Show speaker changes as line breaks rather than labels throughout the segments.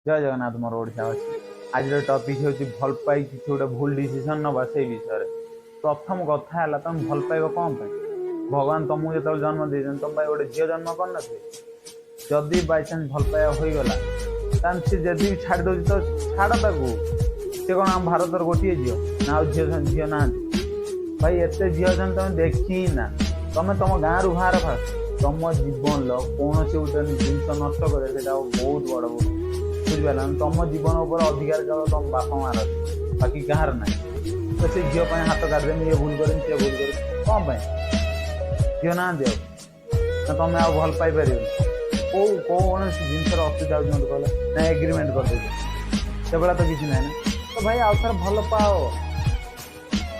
जय जगन्नाथ मोर ओडावासी आज टपिक हूँ भल पाई कि गोटे भूल डिसीजन नवा से विषय प्रथम कथा है तुम भल पाइब कौन भगवान तुमको जो जन्म दे तुम गोटे झील जन्म कर जदि बाईचान्स भल पाइबा हो गला सी जदि छाड़ दे तो छाड़ सी कौन आम भारत गोटे झील ना झील ना भाई एत झील अच्छा तुम देखी ना तुम तुम गाँव रु बाहर फास्ट तुम जीवन कौन से गोटे जिन नष्ट करे बहुत बड़ बुझिपार तुम जीवन उपर अधिकार केवल तुम बापा मार बाकी कहार ना तो से झील हाथ काटिदेमी ये भूल कर भूल कर कौन झील ना दे तुम आ भल पाइपर कौन जिनस असुविधा कहले ना एग्रीमेंट करदे से भाया तो किसी ना तो भाई आउ थे भल पाओ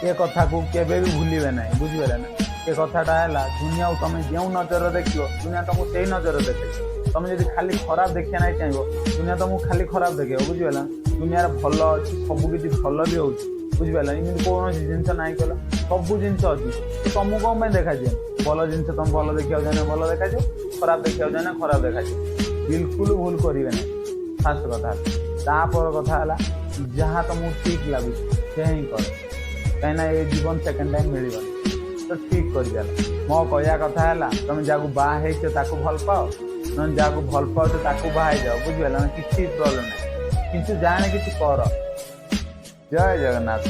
ये कथा को केवे भी भूलिबे ना बुझिपारे ना ये कथाटा है दुनिया तुम जो नजर देख दुनिया तुमको से नजर देखे तुम जब खाली खराब देखा ना चाहिए दुनिया तुमको खाली खराब देखे बुझिपारा दुनिया भल अच्छी सबकि भल भी हो बुझिपारा इमती कौन जिन ना कल सब जिन अच्छी तुमको कौन देखा भल जिन तुम भल देखा जाए भल देखा खराब देखा जाए खराब देखा बिल्कुल भूल करेंगे ना फास्ट कथा तापर कथा है जहाँ तुमको ठीक लगुच से ही कर कहीं ये जीवन सेकेंड टाइम मिल तो ठीक कर मो कहया कथा है तुम जहाँ बाहे भल पाओ न जहाँ भल पाओ तो बाहे जाओ बुझिपारा किसी प्रोब्लेम ना कि जाने कि कर जय जगन्नाथ।